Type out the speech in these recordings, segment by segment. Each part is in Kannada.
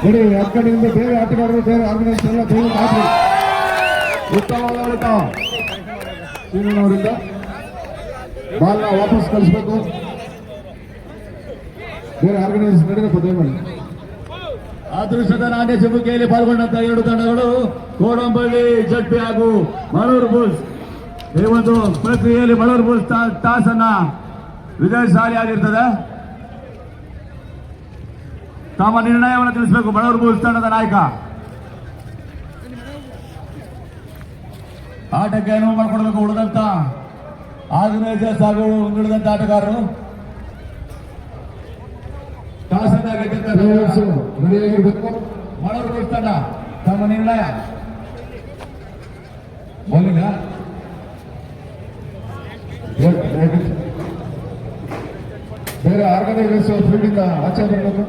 ನೋಡಿ ಆ ಕಡೆಯಿಂದ ಬೇರೆ ಆಟಗಾರರು ಬೇರೆ ಆರ್ಗನೈಸೇಷನ್ ಎಲ್ಲ ದಯವಿಟ್ಟು ಹಾಕಿ. ಉತ್ತಮವಾದ ಆಡಳಿತ ಶ್ರೀನವರಿಂದ ಬಾಲ್ನ ವಾಪಸ್ ಕಳಿಸ್ಬೇಕು. ಬೇರೆ ಆರ್ಗನೈಸೇಷನ್ ನಡೆದಪ್ಪ ದಯಮಾಡಿ. ಅದೃಷ್ಟದ ನಾಣ್ಯ ಚುಮುಕಿಯಲ್ಲಿ ಪಾಲ್ಗೊಂಡಂತ ಎರಡು ತಂಡಗಳು ಕೋಡಂಬಳ್ಳಿ ಜಡ್ಪಿ ಹಾಗೂ ಮಳೂರು ಬುಲ್ಸ್. ಈ ಒಂದು ಪ್ರಕ್ರಿಯೆಯಲ್ಲಿ ಮಳೂರು ಬುಲ್ಸ್ ಟಾಸ್ ಅನ್ನ ವಿಜಯಶಾಲಿಯಾಗಿರ್ತದೆ. ತಮ್ಮ ನಿರ್ಣಯವನ್ನು ತಿಳಿಸಬೇಕು ಮಳೂರು ಬುಲ್ಸ್ ತಂಡದ ನಾಯಕ. ಆಟಕ್ಕೆ ಅನುವು ಮಾಡಿಕೊಡ್ಬೇಕು ಉಳಿದಂತ ಆರ್ಗನೈಸರ್ಸ್ ಹಾಗೂ ಉಳಿದಂತ ಆಟಗಾರರು. ಟಾಸ್ ಅನ್ನ ರೆಡಿಯಾಗಿರ್ಬೇಕು. ಮಳೂರು ಬುಲ್ಸ್ ತಂಡ ತಮ್ಮ ನಿರ್ಣಯ. ಬೌಲಿಂಗ್ ಬೇರೆ ಆರ್ಗನೈಸೇಷನ್ ಫೀಲ್ಡಿಂದ ಆಚೆ ಬರಬೇಕು.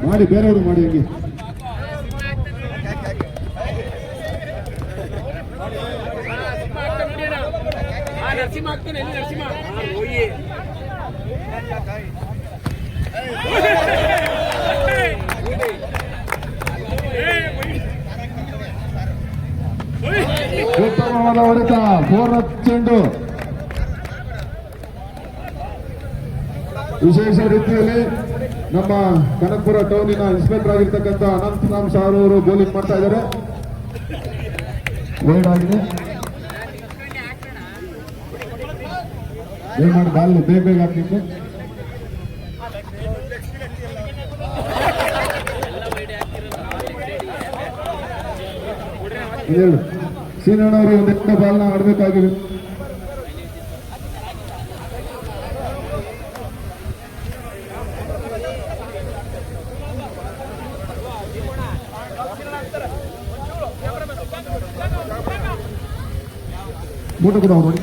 ಮಾಡಿ ಬೇರೆಯವರು ಮಾಡಿ ಹಂಗೆ ಉತ್ತಮವಾದ ಹೊಡೆತ. 4 ಚೆಂಡು ವಿಶೇಷ ರೀತಿಯಲ್ಲಿ ನಮ್ಮ ಕನಕಪುರ ಟೌನಿನ ಇನ್ಸ್ಪೆಕ್ಟರ್ ಆಗಿರ್ತಕ್ಕಂಥ ಅನಂತರಾಮ್ ಸಾರ್ ಅವರು ಬೌಲಿಂಗ್ ಮಾಡ್ತಾ ಇದ್ದಾರೆ. ವೈಡ್ ಆಗಿದೆ. ಏನ್ ಮಾಡಿ ಬಾಲ್ ಬೇಗ ಬೇಗ ಹಾಕ್ಲಿಕ್ಕೆ. ಹೇಳು ಸೀನಣ್ಣವರು ಒಂದೆರಡು ಬಾಲ್ನ ಆಡಬೇಕಾಗಿದೆ. ಮೂಟ ಕೂಡ ನೋಡಿ.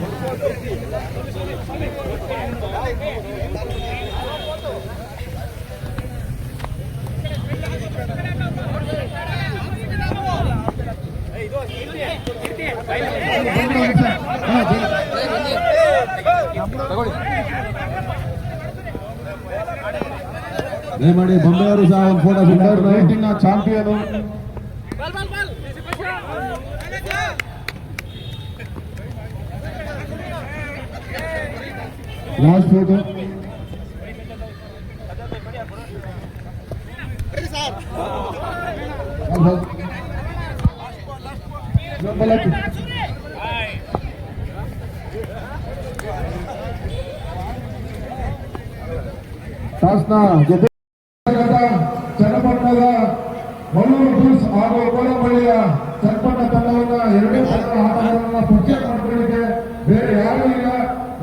ದಯಮಾಡಿ ಬೊಂಬೆಯವರು ಸಹ ಒಂದು photo rating champion. Last photo ಟಾಸ್ನ ಜೊತೆ ಚನ್ನಪಟ್ಟಣದ ಮಳೂರು ಬುಲ್ಸ್ ಹಾಗೂ ಕೋಡಂಬಳ್ಳಿಯ ಚನ್ನಪಟ್ಟ ತಂಡವನ್ನ ಎರಡೇ ಆಟಗಾರರನ್ನ ಪರಿಚಯ ಮಾಡಿಕೊಳ್ಳಿಕ್ಕೆ ಬೇರೆ ಯಾರೂ ಇಲ್ಲ.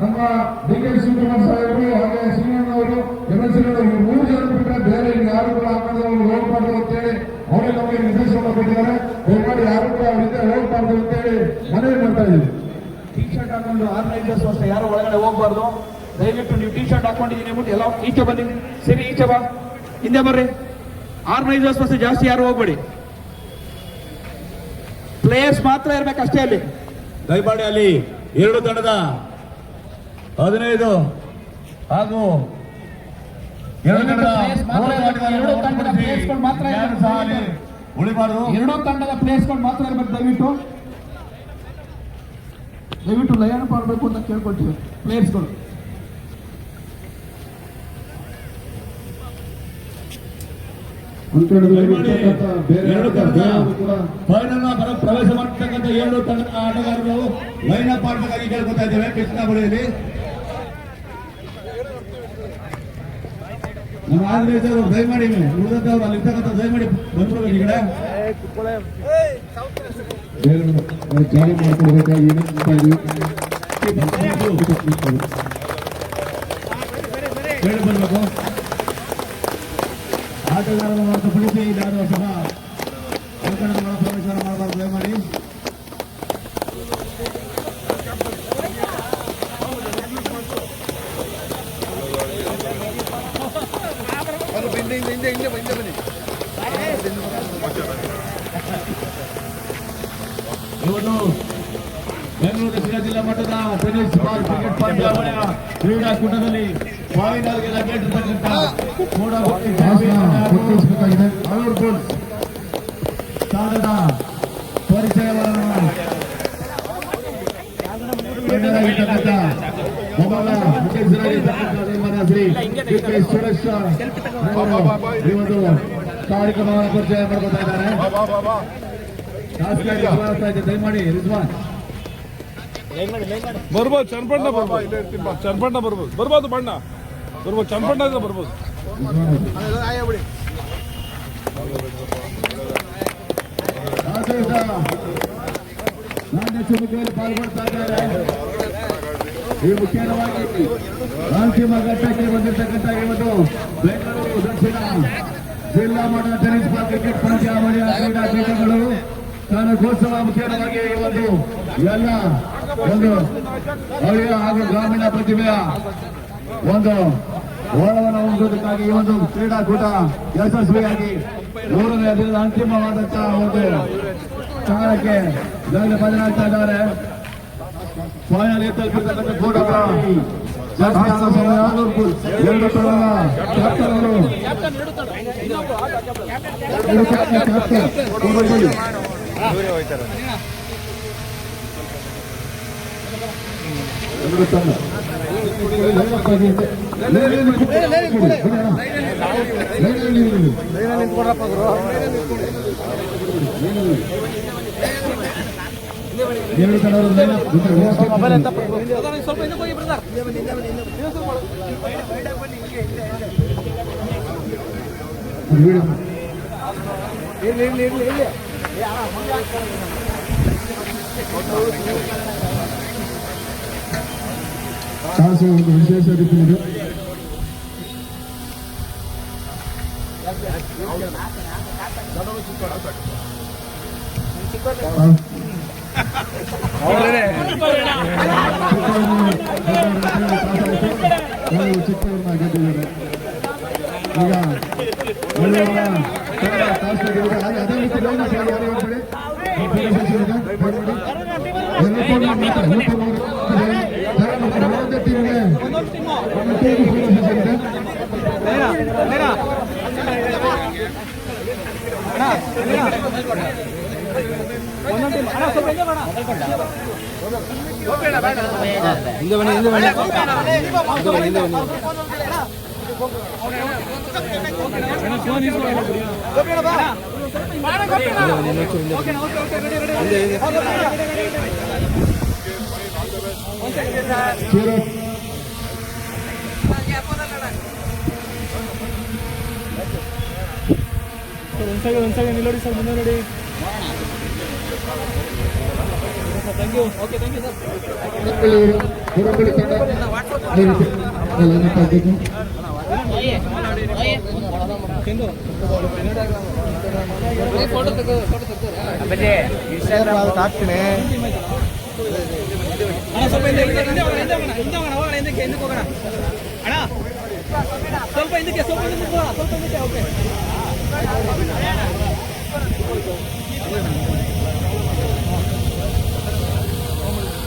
ನಮ್ಮ ಡಿ.ಕೆ. ಶಿವಕುಮಾರ್ ಸಾಹೇಬರು ಹಾಗೆ ಶ್ರೀನವರು MLC 3 ಜನ ಬಿಟ್ಟರೆ ಬೇರೆ ಯಾರು ಕೂಡ ಆಟಗಾರರು ಹೋಗಬಾರ್ದು ಅಂತೇಳಿ ಅವರೇ ನಮಗೆ ನಿರ್ದೇಶನ ಕೊಟ್ಟಿದ್ದಾರೆ. ದಯಮಾಡಿ ಯಾರು ಕೂಡ ಅವರಿಂದ ಹೋಗಬಾರ್ದು ಅಂತೇಳಿ ಮನವಿ ಮಾಡ್ತಾ ಇದ್ದೀವಿ. ಟೀ ಶರ್ಟ್ ಹಾಕೊಂಡು ಆರ್ಗನೈಸರ್ಸ್ ಅಷ್ಟೇ ಯಾರು ಒಳಗಡೆ ಹೋಗ್ಬಾರ್ದು. ದಯವಿಟ್ಟು ನೀವು ಟೀ ಶರ್ಟ್ ಹಾಕೊಂಡಿದ್ದೀನಿ ಅಂದ್ಬಿಟ್ಟು ಎಲ್ಲ ಈಚೆ ಬನ್ನಿ. ಸರಿ ಈಚೆ ಬಾ, ಹಿಂದೆ ಬರ್ರಿ. ಆರ್ಗನೈಸರ್ಸ್ ಅಷ್ಟೇ ಜಾಸ್ತಿ ಯಾರು ಹೋಗ್ಬೇಡಿ. ಪ್ಲೇಯರ್ಸ್ ಮಾತ್ರ ಇರ್ಬೇಕಷ್ಟೇ ಅಲ್ಲಿ. ದಯಮಾಡಿ ಅಲ್ಲಿ ಎರಡು ತಂಡದ 15 ಹಾಗೂ ಎರಡು ತಂಡದ ಪ್ಲೇಯರ್ಸ್ಗಳು ಮಾತ್ರ ಉಳಿಬಾರ್ದು. ಎರಡೂ ತಂಡದ ಪ್ಲೇಯರ್ಸ್ಗಳು ಮಾತ್ರ ಇರ್ಬೇಕು. ದಯವಿಟ್ಟು ಲಯನ್ ಮಾಡಬೇಕು ಅಂತ ಕೇಳ್ಕೊಳ್ತೀವಿ ಪ್ಲೇಯರ್ಸ್ಗಳು. ಪ್ರವೇಶ ಮಾಡತಕ್ಕಂಥ 2 ತಂಡದ ಆಟಗಾರರು ಲೈನ್ ಅಪ್ ಮಾಡಬೇಕಾಗಿ ಕೇಳ್ಕೊತಾ ಇದ್ದೇವೆ. ಕೃಷ್ಣಾಬಳಿಯಲ್ಲಿ ನಮ್ಮ ಆರ್ಗನೈಸರ್ ದಯಮಾಡಿ ಉಳಿದಂತವ್ರು ಅಲ್ಲಿರ್ತಕ್ಕಂಥ ದಯಮಾಡಿ ಬಂದ್ಬಿಡ್ಬೇಕು. ಈ ಕಡೆ ಜಾರಿ ಮಾಡ್ಕೊಡ್ಬೇಕಾಗಿ ಹೇಳಿ ಬರಬೇಕು. ಆಟಗಾರರ ಹೊರತುಪಡಿಸಿ ಯಾರು ಸಹ ಅಂಕಣದ ಒಳ ಪ್ರವೇಶ ಮಾಡಬಾರ್ದು ದಯಮಾಡಿ. ಇವತ್ತು ಬೆಂಗಳೂರು ದಕ್ಷಿಣ ಜಿಲ್ಲಾ ಮಟ್ಟದ ಟೆನ್ನಿಸ್ ಬಾಲ್ ಕ್ರಿಕೆಟ್ ಪಂದ್ಯಾವಳಿಯ ಕ್ರೀಡಾಕೂಟದಲ್ಲಿ ಫೈನಲ್ಗೆ ಲಗ್ಗೆಟ್ಟಿರ್ತಕ್ಕಂಥ ಗೊತ್ತಿಸಬೇಕಾಗಿದೆ. ಮಳೂರು ಬುಲ್ಸ್ ತಂಡದ ಪರಿಚಯವನ್ನು ಗಣ್ಯರಾಗಿರ್ತಕ್ಕಂಥ ಮೊದಲ ಮುಖ್ಯಸ್ಥರಾಗಿರ್ತಕ್ಕಂಥ ಶ್ರೀ ಕೆ. ಸುರೇಶ್ ಅವರು ಇವತ್ತು ಕಾರ್ಯಕ್ರಮವನ್ನು ಪರಿಚಯ ಮಾಡ್ಕೊತಾ ಇದ್ದಾರೆ. ಶಾಸಕ ರಿಜ್ವಾನ್ ಇದೆ, ದಯಮಾಡಿ ರಿಜ್ವಾನ್ ಬರ್ಬೋದು. ಚನ್ನಪಣ್ಣ ಬರ್ಬೋದು. ಚನ್ನಪಣ್ಣ ಬರ್ಬೋದು. ಬರ್ಬೋದು ಬಣ್ಣ ಬರ್ಬೋದು. ಚನ್ನಪಣ್ಣ ಇದ್ರೆ ಬರ್ಬೋದು. ನಾಣ್ಯ ಚುಮುಕಿಯಲ್ಲಿ ಪಾಲ್ಗೊಳ್ತಾ ಇದ್ದಾರೆ. ಈ ಮುಖ್ಯವಾಗಿ ಅಂತಿಮ ಘಟ್ಟಕ್ಕೆ ಬಂದಿರತಕ್ಕಂಥ ಇವತ್ತು ಬೆಂಗಳೂರು ದಕ್ಷಿಣ ಜಿಲ್ಲಾ ಮಟ್ಟದ ಟೆನ್ನಿಸ್ ಬಾಲ್ ಕ್ರಿಕೆಟ್ ಪಂದ್ಯಾವಳಿಯ ಕ್ರೀಡಾಕೂಟಗಳು ಘೋಷಣಾ ಮುಖ್ಯವಾಗಿ ಇವತ್ತು ಎಲ್ಲ ಒಂದು ಹಳ್ಳಿಯ ಹಾಗೂ ಗ್ರಾಮೀಣ ಪ್ರತಿಭೆಯ ಒಂದು ಓಳವನ್ನು ಹೊಂದೋದಕ್ಕಾಗಿ ಈ ಒಂದು ಕ್ರೀಡಾಕೂಟ ಯಶಸ್ವಿಯಾಗಿ 3ನೇ ದಿನದ ಅಂತಿಮವಾದಂತಹ ಒಂದು ಸ್ಥಾನಕ್ಕೆ ಈಗಾಗಲೇ ಬದಲಾಗ್ತಾ ಇದ್ದಾರೆ. ಫೈನಲ್ ತಲುಪಿರ್ತಕ್ಕಂಥ ಕೂಟಗಳ ಸಮಯ 2 ತಂಡದ ಕ್ಯಾಪ್ಟನ್ಗಳು ಎರಡು ತಂಡ ಎರಡು ಸಾಹಸ ಒಂದು ವಿಶೇಷ ರೀತಿ ಇದೆ. ಚಿಕ್ಕವರನ್ನ ಗೆದ್ದಿದ್ದಾರೆ. ಈಗ ಒಳ್ಳೆಯವರ ಅದೇ ರೀತಿ ಒಂದ್ಸಲ ನಿಲ್ಲೋಡಿ ಸರ್, ಮುಂದೆ ನೋಡಿ. Thank you. Okay, thank you sir. ಹಾಕ್ತೀನಿ. ಸ್ವಲ್ಪ ಹಿಂದಕ್ಕೆ ಹೋಗೋಣ ಅಣ್ಣ. ಸ್ವಲ್ಪ ಹಿಂದಕ್ಕೆ ಓಕೆ.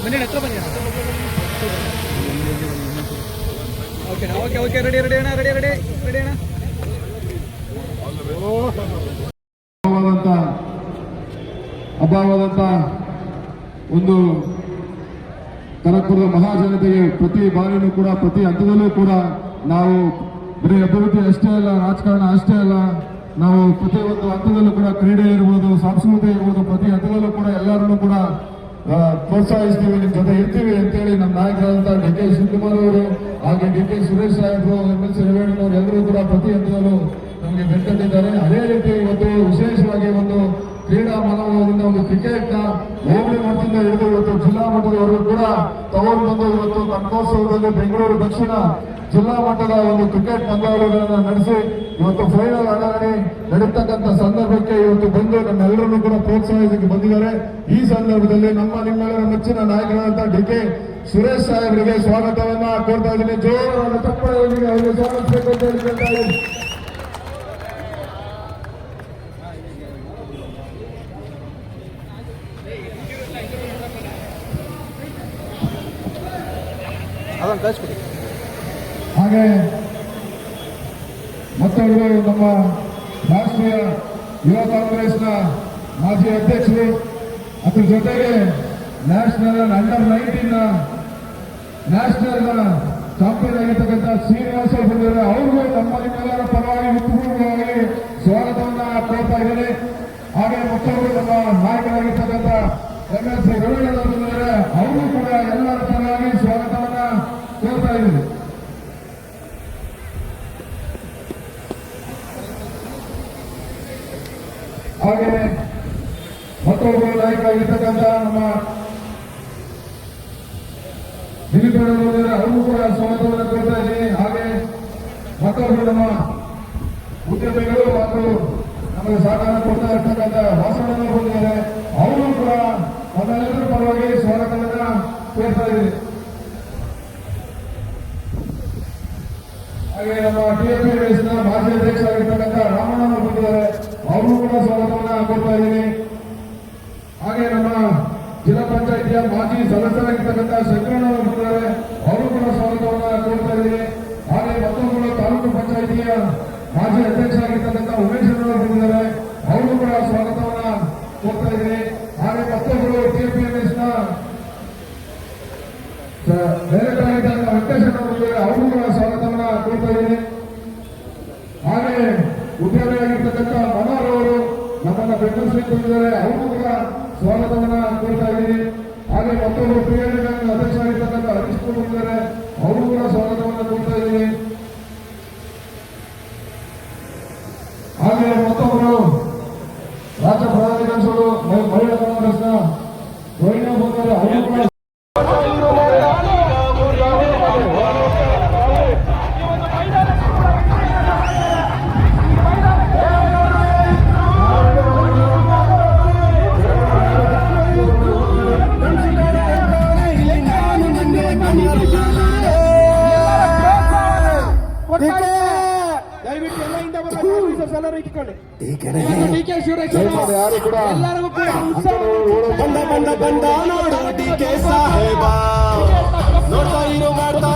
ಬನ್ನಿ ಹತ್ರ ಬನ್ನಿ. ಓಕೆ ರೆಡಿ ಅಣ್ಣ. ಅಭಾವದಂತ ಒಂದು ಕನಕಪುರದ ಮಹಾಜನತೆಗೆ ಪ್ರತಿ ಬಾರಿನೂ ಕೂಡ ಪ್ರತಿ ಹಂತದಲ್ಲೂ ಕೂಡ ನಾವು ಬರೀ ಅಭಿವೃದ್ಧಿ ಅಷ್ಟೇ ಅಲ್ಲ, ರಾಜಕಾರಣ ಅಷ್ಟೇ ಅಲ್ಲ, ನಾವು ಪ್ರತಿ ಒಂದು ಹಂತದಲ್ಲೂ ಕೂಡ ಕ್ರೀಡೆ ಇರ್ಬೋದು, ಸಂಸ್ಕೃತಿ ಇರ್ಬೋದು, ಪ್ರತಿ ಹಂತದಲ್ಲೂ ಕೂಡ ಎಲ್ಲರನ್ನೂ ಕೂಡ ಪ್ರೋತ್ಸಾಹಿಸ್ತೀವಿ, ನಿಮ್ಮ ಜೊತೆ ಇರ್ತೀವಿ ಅಂತೇಳಿ ನಮ್ಮ ನಾಯಕರಾದಂತಹ ಡಿ ಕೆ ಶಿವಕುಮಾರ್ ಅವರು ಹಾಗೆ ಡಿ ಕೆ ಸುರೇಶ್ ಸಾಹೇಬರು, MLC ರೇವಣ್ಣನವರು ಎಲ್ಲರೂ ಕೂಡ ಪ್ರತಿ ಹಂತದಲ್ಲೂ ನಮಗೆ ಬೆಂಕಟ್ಟಿದ್ದಾರೆ. ಅದೇ ರೀತಿ ಇವತ್ತು ವಿಶೇಷವಾಗಿ ಒಂದು ಕ್ರೀಡಾ ಮನೋಭಾವದಿಂದ ಒಂದು ಕ್ರಿಕೆಟ್ ನ ಹೋಬಳಿ ಮಟ್ಟದಿಂದ ಹಿಡಿದು ಇವತ್ತು ಜಿಲ್ಲಾ ಮಟ್ಟದವರೆಗೂ ಕೂಡ ತಗೊಂಡು ಬಂದು ಇವತ್ತು ಕನಕೋತ್ಸವದಲ್ಲಿ ಬೆಂಗಳೂರು ದಕ್ಷಿಣ ಜಿಲ್ಲಾ ಮಟ್ಟದ ಒಂದು ಕ್ರಿಕೆಟ್ ಪಂದ್ಯಾವಳಿಗಳನ್ನ ನಡೆಸಿ ಇವತ್ತು ಫೈನಲ್ ಹಣಾಹಣಿ ನಡೀತಕ್ಕಂಥ ಸಂದರ್ಭಕ್ಕೆ ಇವತ್ತು ಬಂದು ನಮ್ಮೆಲ್ಲರನ್ನು ಕೂಡ ಪ್ರೋತ್ಸಾಹಿಸಕ್ಕೆ ಬಂದಿದ್ದಾರೆ. ಈ ಸಂದರ್ಭದಲ್ಲಿ ನಿಮ್ಮೆಲ್ಲರ ಮೆಚ್ಚಿನ ನಾಯಕರಾದಂತಹ ಡಿ.ಕೆ. ಸುರೇಶ್ ಸಾಹೇಬರಿಗೆ ಸ್ವಾಗತವನ್ನ ಕೋರ್ತಾ ಇದ್ದೀನಿ. ಜೋರಾದ ಚಪ್ಪಾಳೆಯೊಂದಿಗೆ ಅವರಿಗೆ ಸ್ವಾಗತಿಸಬೇಕು ಅಂತ ಹೇಳ್ತಾ ಇದ್ದೀನಿ. ಹಾಗೆ ಮತ್ತೊಬ್ಬರು ನಮ್ಮ ರಾಷ್ಟ್ರೀಯ ಯುವ ಕಾಂಗ್ರೆಸ್ನ ಮಾಜಿ ಅಧ್ಯಕ್ಷರು, ಅದ್ರ ಜೊತೆಗೆ ನ್ಯಾಷನಲ್ ಅಂಡರ್-19 ನ್ಯಾಷನಲ್ ಚಾಂಪಿಯನ್ ಆಗಿರ್ತಕ್ಕಂಥ ಶ್ರೀನಿವಾಸ ಬಂದಿದ್ದಾರೆ. ಅವ್ರಿಗೂ ನಿಮ್ಮೆಲ್ಲರ ಪರವಾಗಿ ಉತ್ತಮವಾಗಿ ಸ್ವಾಗತವನ್ನ ಕೋರ್ತಾ ಇದ್ದೀನಿ. ಹಾಗೆ ಮತ್ತೊಬ್ಬರು ನಮ್ಮ ನಾಯಕರಾಗಿರ್ತಕ್ಕಂಥ MS ರವೀಂದ್ರ ಬಂದಿದ್ದಾರೆ. ಅವರು ಕೂಡ ಎಲ್ಲರ ಪರವಾಗಿ ಸ್ವಾಗತವನ್ನ ಕೋರ್ತಾ ಇದ್ದೀನಿ. ಹಾಗೆ ಮತ್ತೊಬ್ಬರು ನಾಯಕರಾಗಿರ್ತಕ್ಕಂಥ ನಮ್ಮ ದಿಲೀಪ್ ಬಂದಿದ್ದಾರೆ. ಅವರು ಕೂಡ ಸ್ವಾಗತವನ್ನು ಕೋರ್ತಾ ಇದ್ದೀನಿ. ಹಾಗೆ ಮತ್ತೊಬ್ಬರು ನಮ್ಮ ಉದ್ಯಮಿಗಳು ಮತ್ತು ನಮಗೆ ಸಹಕಾರ ಕೊಡ್ತಾ ಇರ್ತಕ್ಕಂಥ ವಾಸವಣ್ಣ ಬಂದಿದ್ದಾರೆ. ಅವರು ಕೂಡ ನಮ್ಮೆಲ್ಲರ ಪರವಾಗಿ ಸ್ವಾಗತವನ್ನ ಕೋರ್ತಾ ಇದ್ದೀನಿ. ಹಾಗೆ ನಮ್ಮ TFPS ಮಾಜಿ ಅಧ್ಯಕ್ಷರಾಗಿರ್ತಕ್ಕಂಥ ರಾಮಣ್ಣ ಬಂದಿದ್ದಾರೆ. ಅವರು ಕೂಡ ಸ್ವಾಗತವನ್ನ ಕೋರ್ತಾ ಇದ್ದೀನಿ. ಹಾಗೆ ನಮ್ಮ ಜಿಲ್ಲಾ ಪಂಚಾಯಿತಿಯ ಮಾಜಿ ಸದಸ್ಯರಾಗಿರ್ತಕ್ಕಂಥ ಶಂಕರಣ್ಣ ಬಂದಿದ್ದಾರೆ. ಅವರು ಕೂಡ ಸ್ವಾಗತವನ್ನ ಕೋರ್ತಾ ಇದ್ದೀನಿ. ಹಾಗೆ ಮತ್ತೊಬ್ಬರು ತಾಲೂಕು ಪಂಚಾಯಿತಿಯ ಮಾಜಿ ಅಧ್ಯಕ್ಷರಾಗಿರ್ತಕ್ಕಂಥ ಉಮೇಶ್ ಅವರು ಬಂದಿದ್ದಾರೆ. ಅವರು ಕೂಡ ಸ್ವಾಗತವನ್ನ ಕೋರ್ತಾ ಇದ್ದೀನಿ. ಹಾಗೆ ಮತ್ತೊಬ್ಬರು TFPS ಡೈರೆಕ್ಟರ್ ಆಗಿದ್ದಂತ ವೆಂಕಟೇಶ್ ಅವರು ಬಂದಿದ್ದಾರೆ. ಅವರು ಕೂಡ ಸ್ವಾಗತವನ್ನ ಕೋರ್ತಾ ಇದ್ದೀನಿ. ಹಾಗೆ ಉದ್ಯಮಿಯಾಗಿರ್ತಕ್ಕಂಥ ಮನೋಹರ್ ಅವರು ನಮ್ಮನ್ನ ಬೆಂಬಲಿಸಲಿಕ್ಕೆ ಬಂದಿದ್ದಾರೆ. ಅವರು ಕೂಡ ಸ್ವಾಗತವನ್ನ ಕೋರ್ತಾ ಇದ್ದೀನಿ. ಹಾಗೆ ಮತ್ತೊಬ್ಬರು PLD ಬ್ಯಾಂಕ್ ಅಧ್ಯಕ್ಷರಾಗಿರ್ತಕ್ಕಂಥ ಹರೀಶ್ ಬಂದಿದ್ದಾರೆ. ಅವರು ಕೂಡ ಸ್ವಾಗತವನ್ನ ಕೋರ್ತಾ ಇದ್ದೀನಿ. ಹಾಗೆ ಮತ್ತೊಬ್ಬರು ರಾಜ್ಯ ಪ್ರಧಾನಿ ಕನ್ಸೋಳು ಮಹಿಳಾ ಕಾಂಗ್ರೆಸ್ನ ರೋಹಿಣಿ ಬಂದಿದ್ದಾರೆ. ಅವರು ಕೂಡ ದಯವಿಟ್ಟು ಎಲ್ಲ ಹಿಂದೆ ಎಲ್ಲರೂ ಇಟ್ಕೊಳ್ಳಿ. ಡಿ.ಕೆ. ಸುರೇಶ್ ಯಾರು ಕೂಡ ಎಲ್ಲರಿಗೂ ಕೂಡ ಉತ್ಸಾಹ ಬಂದ ನೋಡು ಡಿ.ಕೆ. ಸಾಹೇಬ ನೋಡ್ತಾ ಇರೋ ಮಾಡ್ತಾ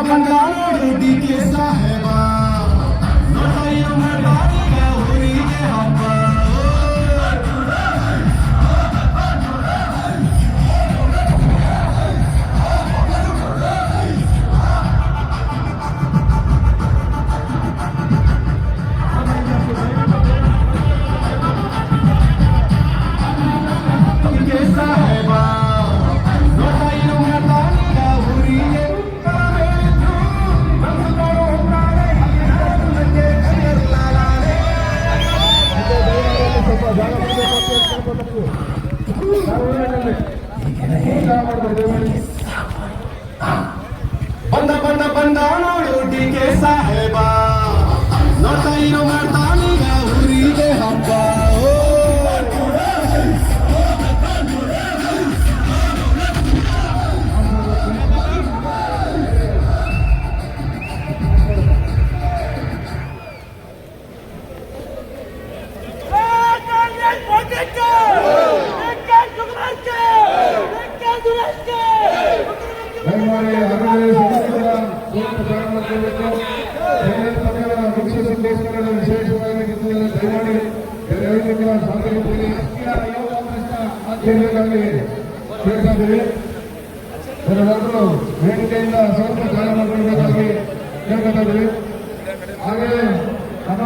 ಬಂದ ನೋಡು ಡಿ.ಕೆ. ಸಾಹೇಬ ನೋಡ್ತಾ ಇರೋ ಮಾಡ್ತಾ ಊರಿಗೆ ಹಬ್ಬ ಡಿ.ಕೆ. ಸಾಹೇಬ ನೋಡ್ತಾ ಇರೋ ಮಾಡ್ತಾ ಊರಿಗೆ ಬಂದ ನೋಡು ಡಿ.ಕೆ. ಸಾಹೇಬ ನೋಡ್ತಾ ಇರೋ ಮಾಡ್ತಾನೀಗ ಊರಿಗೆ ಹಬ್ಬ ದಯಮಾಡಿ ಆಗಲೇ ಮುಖ್ಯ ಸಂದೇಶಗಳನ್ನು ವಿಶೇಷವಾಗಿ ದಯಮಾಡಿ ಶಾಂತಿ ಕೇಂದ್ರದಲ್ಲಿ ಕೇಳ್ತಾ ಇದ್ದೀವಿ. ಇವರೆಲ್ಲರೂ ವೇದಿಕೆಯಿಂದ ಸ್ವಲ್ಪ ಜಾಗ ಮಾಡಿಕೊಳ್ಳಬೇಕಾಗಿ ಕೇಳ್ಕೊತಾ ಇದ್ದೀವಿ. ಹಾಗೆಯೇ ನಮ್ಮ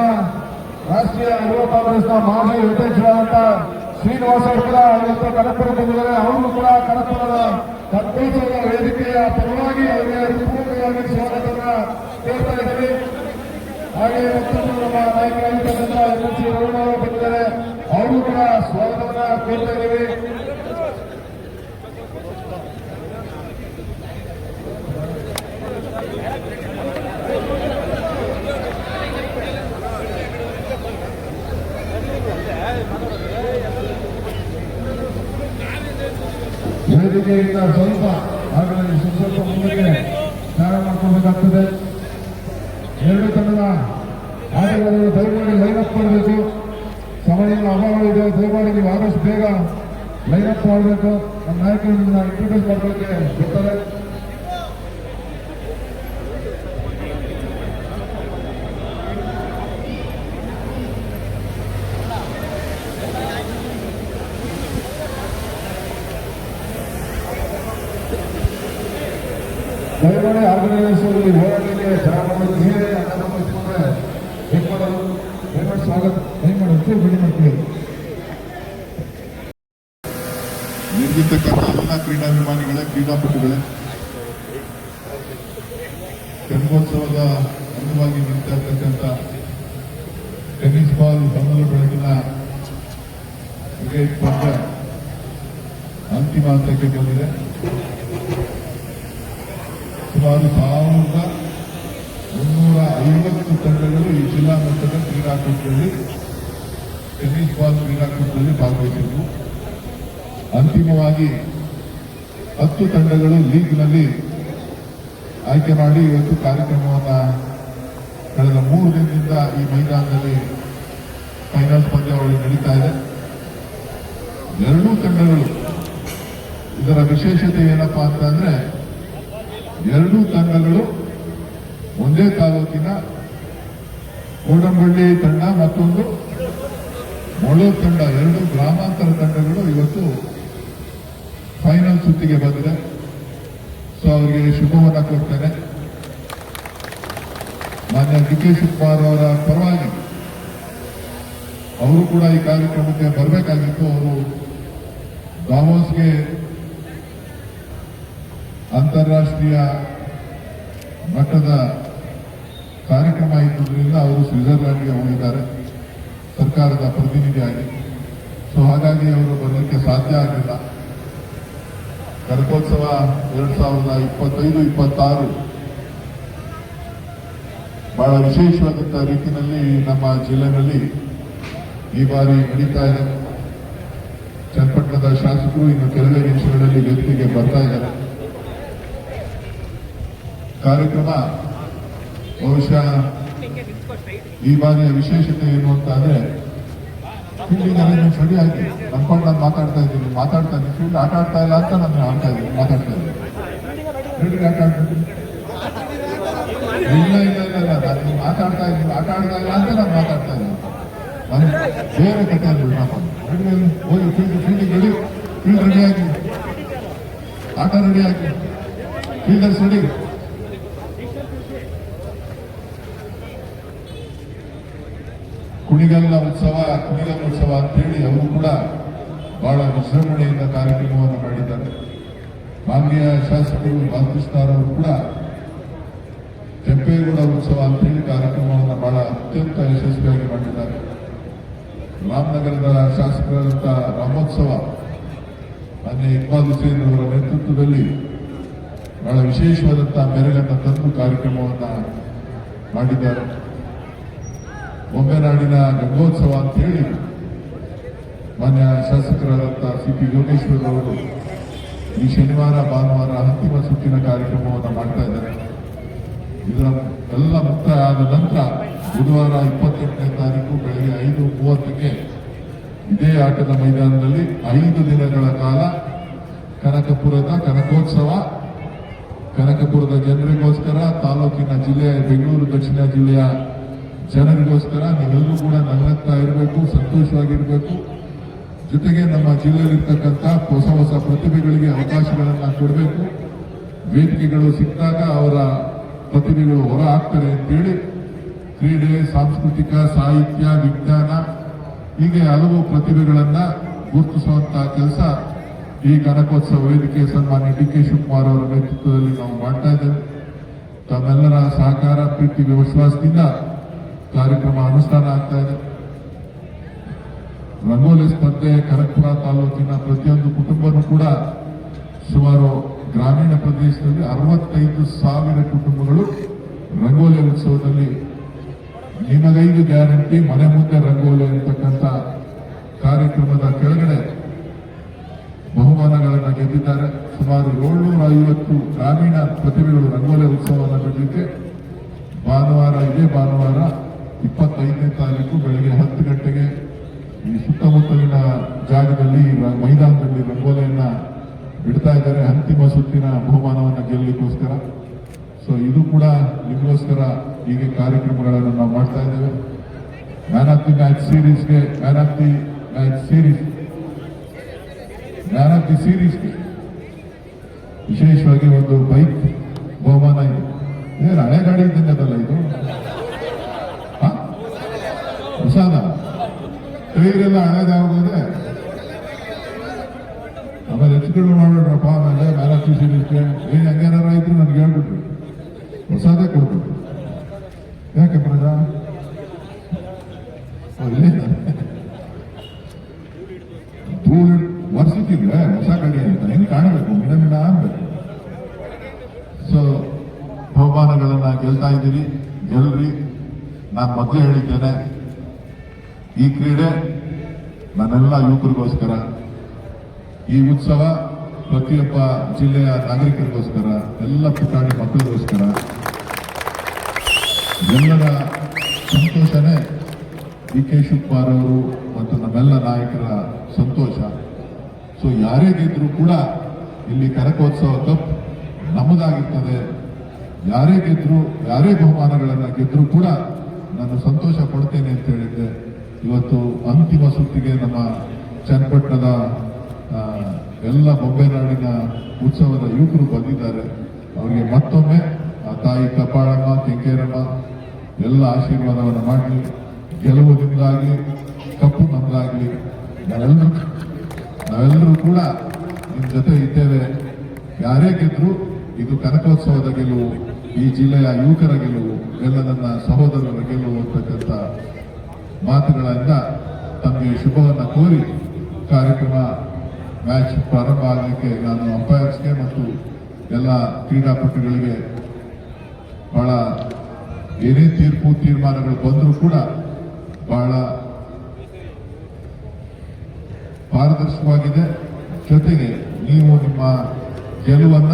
ರಾಷ್ಟ್ರೀಯ ಯುವ ಕಾಂಗ್ರೆಸ್ನ ಮಾಜಿ ಅಧ್ಯಕ್ಷರಾದಂತ ಶ್ರೀನಿವಾಸ ಅವರು ಕೂಡ ಇವತ್ತು ಕನಕಪುರ ಬಂದಿದ್ದಾರೆ. ಅವರು ಕೂಡ ಕನಕಪುರದ ಕನಕೋತ್ಸವದ ವೇದಿಕೆಯ ಪರವಾಗಿ ಅವರಿಗೆ ಪೂರ್ವಕವಾಗಿ ಸ್ವಾಗತವನ್ನ ಕೇಳ್ತಾ ಇದ್ದೀವಿ. ಹಾಗೆ ಮತ್ತೊಂದು ನಮ್ಮ ನಾಯಕರಾಗಿರ್ತಕ್ಕಂಥ MLC ಅರುಣ್ ಅವರು ಬಂದಿದ್ದಾರೆ. ಅವರು ಕೂಡ ಸ್ವಾಗತವನ್ನ ಕೋರ್ತಾ ಇದ್ದೀವಿ. ವೇದಿಕೆಯಿಂದ ಸ್ವಲ್ಪ ಆಗಲೇ ಸ್ವಲ್ಪ ಮುಂದಕ್ಕೆ ಸ್ನಾನ ಮಾಡ್ಕೊಳ್ಬೇಕಾಗ್ತದೆ. ಎರಡು ತಂಡದ ಆಟಗಾರರು ದಯಮಾಡಿ ಲೈನಪ್ ಮಾಡಬೇಕು. ಸಮಯದ ಅಭಾವ ಇದೆ, ದಯಮಾಡಿ ನೀವು ಆದಷ್ಟು ಬೇಗ ಲೈನಪ್ ಮಾಡಬೇಕು. ನಮ್ಮ ನಾಯಕರನ್ನ ಇಂಟ್ರೊಡ್ಯೂಸ್ ಮಾಡೋದಕ್ಕೆ ಬರ್ತಾರೆ. ದಯಮಾಡಿ ಆರ್ಗನೈಸರ್ಗಳಲ್ಲಿ ಹೋರಾಟಕ್ಕೆ ಚೆನ್ನಾಗಿ ನೀರೇ ಅನುಮತಿಸಿಕೊಂಡ್ರೆ ದಯಮಾಡಿ ಸ್ವಾಗತ ದಯಮಾಡಿ ಹೆಚ್ಚು ಬಿಡಿ ಮಾಡ್ತೀವಿ. ನಿರ್ಮಿತಕ್ಕಂಥ ಎಲ್ಲ ಕ್ರೀಡಾಭಿಮಾನಿಗಳೇ, ಕ್ರೀಡಾಪಟುಗಳೇ, ಕೆಂಪೋತ್ಸವದ ಅಂಗವಾಗಿ ನಡೀತಾ ಇರ್ತಕ್ಕಂಥ ಟೆನ್ನಿಸ್ ಬಾಲ್ ಬಂಗಲು ಬೆಳಕಿನ ಕ್ರಿಕೆಟ್ ಪಂದ್ಯ ಅಂತಿಮ ಹಂತಕ್ಕೆ ಬಂದಿದೆ. ಸುಮಾರು 1350 ತಂಡಗಳು ಈ ಜಿಲ್ಲಾ ಮಟ್ಟದ ಕ್ರೀಡಾಕೂಟದಲ್ಲಿ ಟೆನ್ನಿಸ್ ಬಾಲ್ ಕ್ರೀಡಾಕೂಟದಲ್ಲಿ ಭಾಗವಹಿಸಿದ್ದವು. ಅಂತಿಮವಾಗಿ 10 ತಂಡಗಳು ಲೀಗ್ನಲ್ಲಿ ಆಯ್ಕೆ ಮಾಡಿ ಇವತ್ತು ಕಾರ್ಯಕ್ರಮವನ್ನು ಕಳೆದ 3 ದಿನದಿಂದ ಈ ಮೈದಾನದಲ್ಲಿ ಫೈನಲ್ ಪಂದ್ಯಾವಳಿ ನಡೀತಾ ಇದೆ. ಎರಡೂ ತಂಡಗಳು, ಇದರ ವಿಶೇಷತೆ ಏನಪ್ಪಾ ಅಂತಂದ್ರೆ, ಎರಡೂ ತಂಡಗಳು ಒಂದೇ ತಾಲೂಕಿನ ಕೋಡಂಬಳ್ಳಿ ತಂಡ ಮತ್ತೊಂದು ಮೊಳೂರು ತಂಡ, ಎರಡು ಗ್ರಾಮಾಂತರ ತಂಡಗಳು ಇವತ್ತು ಫೈನಲ್ ಸುತ್ತಿಗೆ ಬಂದಿದೆ. ಸೊ ಅವರಿಗೆ ಶುಭವನ್ನ ಕೊಡ್ತೇನೆ. ಮಾನ್ಯ DK ಶಿವಕುಮಾರ್ ಅವರ ಪರವಾಗಿ ಅವರು ಕೂಡ ಈ ಕಾರ್ಯಕ್ರಮಕ್ಕೆ ಬರಬೇಕಾಗಿತ್ತು. ಅವರು ದಾವೋಸ್ಗೆ ಅಂತಾರಾಷ್ಟ್ರೀಯ ಮಟ್ಟದ ಕಾರ್ಯಕ್ರಮ ಇದ್ದುದರಿಂದ ಅವರು ಸ್ವಿಟ್ಜರ್ಲ್ಯಾಂಡ್ಗೆ ಹೋಗಿದ್ದಾರೆ ಸರ್ಕಾರದ ಪ್ರತಿನಿಧಿಯಾಗಿ. ಸೊ ಹಾಗಾಗಿ ಅವರು ಬರಲಿಕ್ಕೆ ಸಾಧ್ಯ ಆಗಲಿಲ್ಲ. ಕನಕೋತ್ಸವ 2025-26 ಬಹಳ ವಿಶೇಷವಾದಂಥ ರೀತಿಯಲ್ಲಿ ನಮ್ಮ ಜಿಲ್ಲೆಯಲ್ಲಿ ಈ ಬಾರಿ ನಡೀತಾ ಇದೆ. ಚನ್ನಪಟ್ಟಣದ ಶಾಸಕರು ಇನ್ನು ಕೆಲವೇ ನಿಮಿಷಗಳಲ್ಲಿ ವೇದಿಕೆಗೆ ಬರ್ತಾ ಇದ್ದಾರೆ. ಕಾರ್ಯಕ್ರಮ ಬಹುಶಃ ಈ ಬಾರಿಯ ವಿಶೇಷತೆ ಏನು ಅಂತ ಅಂದ್ರೆ, ಫೀಲ್ಡಿಂಗ್ ಅರೇಂಜ್ಮೆಂಟ್ ರೆಡಿ ಆಗಿ ನಂಬ್ಕೊಂಡು ನಾನು ಮಾತಾಡ್ತಾ ಇದ್ದೀನಿ ಫೀಲ್ಡ್ ಆಟ ಆಡ್ತಾ ಇಲ್ಲ ಅಂತ ನಾನು ಮಾತಾಡ್ತಾ ಇದ್ದೀನಿ. ಫೀಲ್ಡಿಂಗ್ ಆಟ ಆಡ್ತೀನಿ ಇಲ್ಲ ನಾನು ಮಾತಾಡ್ತಾ ಇದ್ದೀನಿ, ಆಟ ಆಡ್ತಾ ಇಲ್ಲ ಅಂತ ನಾನು ಮಾತಾಡ್ತಾ ಇದ್ದೀನಿ. ನಾನು ಬೇರೆ ಕಥೆ ಹೋಗಿ ಫೀಲ್ಡಿಂಗ್ ರೆಡಿ, ಫೀಲ್ಡ್ ರೆಡಿ ಆಗಿ, ಆಟ ರೆಡಿ ಆಗಿ, ಫೀಲ್ಡರ್ಸ್ ರೆಡಿ. ಕುಣಿಗಲ್ ಉತ್ಸವ ಅಂತ ಹೇಳಿ ಅವರು ಕೂಡ ಬಹಳ ವಿಜೃಂಭಣೆಯಿಂದ ಕಾರ್ಯಕ್ರಮವನ್ನು ಮಾಡಿದ್ದಾರೆ. ಮಾನ್ಯ ಶಾಸಕರು ಬಾಲಕೃಷ್ಣರವರು ಕೂಡ ಕೆಂಪೇಗೌಡ ಉತ್ಸವ ಅಂತ ಹೇಳಿ ಕಾರ್ಯಕ್ರಮವನ್ನು ಬಹಳ ಅತ್ಯಂತ ಯಶಸ್ವಿಯಾಗಿ ಮಾಡಿದ್ದಾರೆ. ರಾಮನಗರದ ಶಾಸಕರಾದಂಥ ರಾಮೋತ್ಸವ ಮಾನ್ಯ ಇಕ್ಬಾಲ್ ಹುಸೇನ್ ಅವರ ನೇತೃತ್ವದಲ್ಲಿ ಬಹಳ ವಿಶೇಷವಾದಂತಹ ಮೆರಗನ್ನು ತಂದು ಕಾರ್ಯಕ್ರಮವನ್ನು ಮಾಡಿದ್ದಾರೆ. ಬೊಂಬೆನಾಡಿನ ಗಂಗೋತ್ಸವ ಅಂತ ಹೇಳಿ ಮಾನ್ಯ ಶಾಸಕರಾದಂಥ CP ಯೋಗೇಶ್ವರ್ ಅವರು ಈ ಶನಿವಾರ ಭಾನುವಾರ ಅಂತಿಮ ಸುತ್ತಿನ ಕಾರ್ಯಕ್ರಮವನ್ನು ಮಾಡ್ತಾ ಇದ್ದಾರೆ. ಇದರ ಎಲ್ಲ ಮುಕ್ತಾಯ ಆದ ನಂತರ ಬುಧವಾರ 28ನೇ ತಾರೀಕು ಬೆಳಗ್ಗೆ 5:30ಕ್ಕೆ ಇದೇ ಆಟದ ಮೈದಾನದಲ್ಲಿ 5 ದಿನಗಳ ಕಾಲ ಕನಕಪುರದ ಕನಕೋತ್ಸವ, ಕನಕಪುರದ ಜನರಿಗೋಸ್ಕರ, ತಾಲೂಕಿನ ಜಿಲ್ಲೆಯ ಬೆಂಗಳೂರು ದಕ್ಷಿಣ ಜಿಲ್ಲೆಯ ಜನರಿಗೋಸ್ಕರ ನೀವೆಲ್ಲರೂ ಕೂಡ ನಗ್ನಗ್ತಾ ಇರಬೇಕು, ಸಂತೋಷವಾಗಿರಬೇಕು. ಜೊತೆಗೆ ನಮ್ಮ ಜಿಲ್ಲೆಯಲ್ಲಿರ್ತಕ್ಕಂಥ ಹೊಸ ಹೊಸ ಪ್ರತಿಭೆಗಳಿಗೆ ಅವಕಾಶಗಳನ್ನು ಕೊಡಬೇಕು. ವೇದಿಕೆಗಳು ಸಿಕ್ಕಾಗ ಅವರ ಪ್ರತಿಭೆಗಳು ಹೊರ ಆಗ್ತಾರೆ ಅಂತೇಳಿ ಕ್ರೀಡೆ, ಸಾಂಸ್ಕೃತಿಕ, ಸಾಹಿತ್ಯ, ವಿಜ್ಞಾನ ಹೀಗೆ ಹಲವು ಪ್ರತಿಭೆಗಳನ್ನ ಗುರುತಿಸುವಂತಹ ಕೆಲಸ ಈ ಕನಕೋತ್ಸವ ವೇದಿಕೆ ಸನ್ಮಾನ್ಯ ಡಿ.ಕೆ. ಶಿವಕುಮಾರ್ ಅವರ ನೇತೃತ್ವದಲ್ಲಿ ನಾವು ಮಾಡ್ತಾ ಇದ್ದೇವೆ. ತಮ್ಮೆಲ್ಲರ ಸಹಕಾರ, ಪ್ರೀತಿ, ವಿಶ್ವಾಸದಿಂದ ಕಾರ್ಯಕ್ರಮ ಅನುಷ್ಠಾನ ಆಗ್ತಾ ಇದೆ. ರಂಗೋಲಿ ಸ್ಪರ್ಧೆ ಕನಕಪುರ ತಾಲೂಕಿನ ಪ್ರತಿಯೊಂದು ಕುಟುಂಬನೂ ಕೂಡ ಸುಮಾರು ಗ್ರಾಮೀಣ ಪ್ರದೇಶದಲ್ಲಿ 65,000 ಕುಟುಂಬಗಳು ರಂಗೋಲಿ ಉತ್ಸವದಲ್ಲಿ ನಿಮಗೈದು ಗ್ಯಾರಂಟಿ ಮನೆ ಮುಂದೆ ರಂಗೋಲಿ ಅಂತಕ್ಕಂಥ ಕಾರ್ಯಕ್ರಮದ ಕೆಳಗಡೆ ಬಹುಮಾನಗಳನ್ನು ಗೆದ್ದಿದ್ದಾರೆ. ಸುಮಾರು 750 ಗ್ರಾಮೀಣ ಪ್ರತಿಭೆಗಳು ರಂಗೋಲಿ ಉತ್ಸವವನ್ನು ನಡೆಯಲಿಕ್ಕೆ ಇದೇ ಭಾನುವಾರ 25ನೇ ತಾರೀಕು ಬೆಳಗ್ಗೆ 10 ಗಂಟೆಗೆ ಈ ಸುತ್ತಮುತ್ತಲಿನ ಜಾಗದಲ್ಲಿ ಮೈದಾನದಲ್ಲಿ ರಂಗೋಲಿಯನ್ನ ಬಿಡ್ತಾ ಇದ್ದಾರೆ ಅಂತಿಮ ಸುತ್ತಿನ ಬಹುಮಾನವನ್ನು ಗೆಲ್ಲಲಿಕ್ಕೋಸ್ಕರ. ಸೊ ಇದು ಕೂಡ ನಿಮಗೋಸ್ಕರ ಹೀಗೆ ಕಾರ್ಯಕ್ರಮಗಳನ್ನು ನಾವು ಮಾಡ್ತಾ ಇದ್ದೇವೆ. ಮ್ಯಾನ್ ಆಫ್ ದಿ ಮ್ಯಾಚ್ ಸೀರೀಸ್ಗೆ ಮ್ಯಾನ್ ಆಫ್ ದಿ ಸೀರೀಸ್ಗೆ ವಿಶೇಷವಾಗಿ ಒಂದು ಬೈಕ್ ಬಹುಮಾನ ಇದೆ. ಏನು ಹಳೆ ಗಾಡಿ ಇದ್ದಂಗದಲ್ಲ ಇದು, ಹೊಸದ ಟೈರೆಲ್ಲ ಹಳೇದಾಗೋದೆ. ಆಮೇಲೆ ಹೆಚ್ಚುಗಳು ಮಾಡ್ಬಿಡ್ರಪ್ಪ. ಆಮೇಲೆ ಮ್ಯಾನ್ ಆಫ್ ದಿ ಸೀರೀಸ್ಗೆ ಏನು ಹಂಗೇನಾರ ಇದ್ರು ನನ್ಗೆ ಹೇಳ್ಬಿಟ್ರು, ಹೊಸದೇ ಕೊಡ್ಬಿಟ್ರು. ಯಾಕೆ ಪ್ರಜಾ ಇಲ್ಲೇ ಧೂಳು ವರ್ಷಕ್ಕಿದ್ರೆ ಹೊಸ ಗಾಡಿ ಅಂತ ಹೆಂಗ್ ಕಾಣಬೇಕು, ಮಿಣ ಅನ್ಬೇಕು. ಸೊ ಬಹುಮಾನಗಳನ್ನ ಗೆಲ್ತಾ ಇದ್ದೀರಿ, ಗೆಲ್ರಿ. ನಾನು ಮೊದಲೇ ಹೇಳಿದ್ದೇನೆ, ಈ ಕ್ರೀಡೆ ನನ್ನೆಲ್ಲ ಯುವಕರಿಗೋಸ್ಕರ, ಈ ಉತ್ಸವ ಪ್ರತಿಯೊಬ್ಬ ಜಿಲ್ಲೆಯ ನಾಗರಿಕರಿಗೋಸ್ಕರ, ಎಲ್ಲ ಪುಟಾಣಿ ಮಕ್ಕಳಿಗೋಸ್ಕರ, ಎಲ್ಲರ ಸಂತೋಷನೇ ಡಿ.ಕೆ. ಶಿವಕುಮಾರ್ ಅವರು ಮತ್ತು ನಮ್ಮೆಲ್ಲ ನಾಯಕರ ಸಂತೋಷ. ಸೊ ಯಾರೇ ಗೆದ್ರೂ ಕೂಡ ಇಲ್ಲಿ ಕನಕೋತ್ಸವ ಕಪ್ ನಮ್ಮದಾಗಿರ್ತದೆ. ಯಾರೇ ಗೆದ್ರು, ಯಾರೇ ಬಹುಮಾನಗಳನ್ನು ಗೆದ್ರೂ ಕೂಡ ನಾನು ಸಂತೋಷ ಪಡ್ತೇನೆ ಅಂತ ಹೇಳಿದ್ದೆ. ಇವತ್ತು ಅಂತಿಮ ಸುತ್ತಿಗೆ ನಮ್ಮ ಚನ್ನಪಟ್ಟಣದ ಎಲ್ಲ ಬೊಂಬೆನಾಡಿನ ಉತ್ಸವದ ಯುವಕರು ಬಂದಿದ್ದಾರೆ. ಅವರಿಗೆ ಮತ್ತೊಮ್ಮೆ ಆ ತಾಯಿ ಕಪಾಳಮ್ಮ, ಕೆಂಕೇರಮ್ಮ ಎಲ್ಲ ಆಶೀರ್ವಾದವನ್ನು ಮಾಡಲಿ. ಗೆಲುವು ನಿಮ್ದಾಗಲಿ, ಕಪ್ಪು ನಮ್ದಾಗಲಿ. ನಾವೆಲ್ಲರೂ ಕೂಡ ನಿಮ್ಮ ಜೊತೆ ಇದ್ದೇವೆ. ಯಾರೇ ಗೆದ್ರು ಇದು ಕನಕೋತ್ಸವದ ಗೆಲುವು, ಈ ಜಿಲ್ಲೆಯ ಯುವಕರ ಗೆಲುವು, ಎಲ್ಲ ನನ್ನ ಸಹೋದರರ ಗೆಲುವು ಅಂತಕ್ಕಂಥ ಮಾತುಗಳಿಂದ ತಮಗೆ ಶುಭವನ್ನು ಕೋರಿ ಕಾರ್ಯಕ್ರಮ ಮ್ಯಾಚ್ ಪ್ರಾರಂಭ ಆಗಲಿಕ್ಕೆ ನಾನು ಅಂಪೈರ್ಸ್ಗೆ ಮತ್ತು ಎಲ್ಲ ಕ್ರೀಡಾಪಟುಗಳಿಗೆ ಬಹಳ ಏನೇ ತೀರ್ಮಾನಗಳು ಬಂದರೂ ಕೂಡ ಬಹಳ ಪಾರದರ್ಶಕವಾಗಿದೆ. ಜೊತೆಗೆ ನೀವು ನಿಮ್ಮ ಗೆಲುವನ್ನ,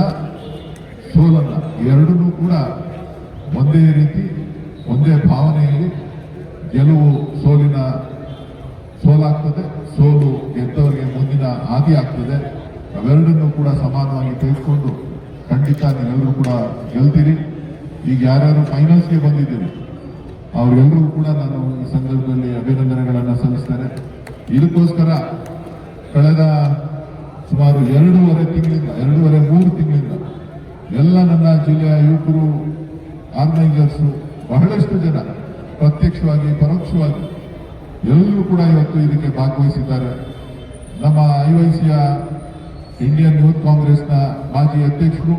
ಸೋಲನ್ನ ಎರಡನ್ನೂ ಕೂಡ ಒಂದೇ ರೀತಿ, ಒಂದೇ ಭಾವನೆಯಲ್ಲಿ ಗೆಲುವು ಸೋಲಾಗ್ತದೆ, ಸೋಲು ಗೆದ್ದವರಿಗೆ ಮುಂದಿನ ಹಾದಿ ಆಗ್ತದೆ. ಅವೆರಡನ್ನೂ ಕೂಡ ಸಮಾನವಾಗಿ ತೆಗೆದುಕೊಂಡು ಖಂಡಿತ ನೀವೆಲ್ಲರೂ ಕೂಡ ಗೆಲ್ತೀರಿ. ಈಗ ಯಾರ್ಯಾರು ಫೈನಲ್ಸ್ಗೆ ಬಂದಿದ್ದೀರಿ ಅವರೆಲ್ಲರೂ ಕೂಡ ನಾನು ಈ ಸಂದರ್ಭದಲ್ಲಿ ಅಭಿನಂದನೆಗಳನ್ನು ಸಲ್ಲಿಸ್ತೇನೆ. ಇದಕ್ಕೋಸ್ಕರ ಕಳೆದ ಸುಮಾರು 2.5 ತಿಂಗಳಿಂದ 2.5-3 ತಿಂಗಳಿಂದ ಎಲ್ಲ ನನ್ನ ಜಿಲ್ಲೆಯ ಯುವಕರು, ಆರ್ಗನೈಸರ್ಸು, ಬಹಳಷ್ಟು ಜನ ಪ್ರತ್ಯಕ್ಷವಾಗಿ ಪರೋಕ್ಷವಾಗಿ ಎಲ್ಲರೂ ಕೂಡ ಇವತ್ತು ಇದಕ್ಕೆ ಭಾಗವಹಿಸಿದ್ದಾರೆ. ನಮ್ಮ IOCಯ ಇಂಡಿಯನ್ ಯೂತ್ ಕಾಂಗ್ರೆಸ್ನ ಮಾಜಿ ಅಧ್ಯಕ್ಷರು,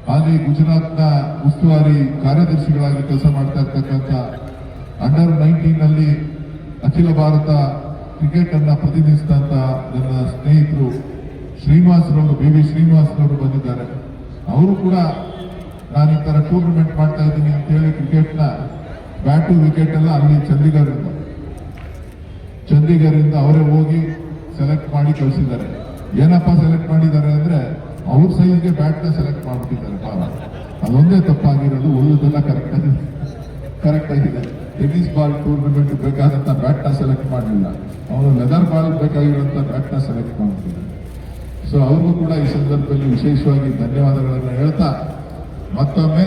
ಹಾಗೆ ಗುಜರಾತ್ನ ಉಸ್ತುವಾರಿ ಕಾರ್ಯದರ್ಶಿಗಳಾಗಿ ಕೆಲಸ ಮಾಡ್ತಾ ಇರ್ತಕ್ಕಂಥ ಅಂಡರ್-19 ಅಖಿಲ ಭಾರತ ಕ್ರಿಕೆಟ್ ಅನ್ನ ಪ್ರತಿನಿಧಿಸಿದಂತ ನನ್ನ ಸ್ನೇಹಿತರು ಶ್ರೀನಿವಾಸರವರು, BV ಶ್ರೀನಿವಾಸರವರು ಬಂದಿದ್ದಾರೆ. ಅವರು ಕೂಡ ನಾನು ಈ ತರ ಟೂರ್ನಮೆಂಟ್ ಮಾಡ್ತಾ ಇದ್ದೀನಿ ಅಂತ ಹೇಳಿ ಕ್ರಿಕೆಟ್ನ ಬ್ಯಾಟು ವಿಕೆಟ್ ಎಲ್ಲ ಅಲ್ಲಿ ಚಂಡೀಗಢದಿಂದ ಅವರೇ ಹೋಗಿ ಸೆಲೆಕ್ಟ್ ಮಾಡಿ ಕಳಿಸಿದ್ದಾರೆ. ಏನಪ್ಪ ಸೆಲೆಕ್ಟ್ ಮಾಡಿದ್ದಾರೆ ಅಂದ್ರೆ ಅವ್ರ ಸೈಜ್ಗೆ ಬ್ಯಾಟ್ನ ಸೆಲೆಕ್ಟ್ ಮಾಡ್ಬಿಟ್ಟಿದ್ದಾರೆ. ಅದೊಂದೇ ತಪ್ಪಾಗಿರೋದು, ಉಳಿದೆಲ್ಲ ಕರೆಕ್ಟ್ ಆಗಿದೆ. ಟೆನ್ನಿಸ್ ಬಾಲ್ ಟೂರ್ನಮೆಂಟ್ ಬೇಕಾದಂತ ಬ್ಯಾಟ್ನ ಸೆಲೆಕ್ಟ್ ಮಾಡಲಿಲ್ಲ, ಅವರು ಲೆದರ್ ಬಾಲ್ ಬೇಕಾಗಿರುವಂತ ಬ್ಯಾಟ್ನ ಸೆಲೆಕ್ಟ್ ಮಾಡ್ತಿದ್ದಾರೆ. ಸೊ ಅವ್ರಿಗೂ ಕೂಡ ಈ ಸಂದರ್ಭದಲ್ಲಿ ವಿಶೇಷವಾಗಿ ಧನ್ಯವಾದಗಳನ್ನು ಹೇಳ್ತಾ, ಮತ್ತೊಮ್ಮೆ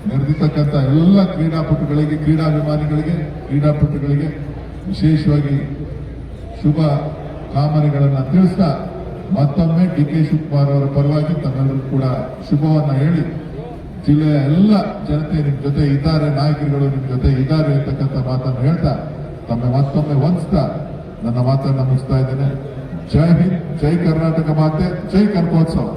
ನಡೆದಿರ್ತಕ್ಕಂಥ ಎಲ್ಲ ಕ್ರೀಡಾಪಟುಗಳಿಗೆ, ಕ್ರೀಡಾಭಿಮಾನಿಗಳಿಗೆ, ಕ್ರೀಡಾಪಟುಗಳಿಗೆ ವಿಶೇಷವಾಗಿ ಶುಭ ಕಾಮನೆಗಳನ್ನ ತಿಳಿಸ್ತಾ ಮತ್ತೊಮ್ಮೆ ಡಿ ಕೆ ಶಿವಕುಮಾರ್ ಅವರ ಪರವಾಗಿ ತಮ್ಮೆಲ್ಲರೂ ಕೂಡ ಶುಭವನ್ನ ಹೇಳಿ ಜಿಲ್ಲೆಯ ಎಲ್ಲ ಜನತೆ ನಿಮ್ ಜೊತೆ ಇದ್ದಾರೆ, ನಾಯಕರುಗಳು ನಿಮ್ ಜೊತೆ ಇದ್ದಾರೆ ಅಂತಕ್ಕಂಥ ಮಾತನ್ನು ಹೇಳ್ತಾ ಮತ್ತೊಮ್ಮೆ ವಂದಿಸ್ತಾ ನನ್ನ ಮಾತನ್ನ ಮುಗಿಸ್ತಾ ಇದ್ದೇನೆ. ಜೈ ಹಿಂದ್, ಜೈ ಕರ್ನಾಟಕ ಮಾತೆ, ಜೈ ಕನಕೋತ್ಸವ.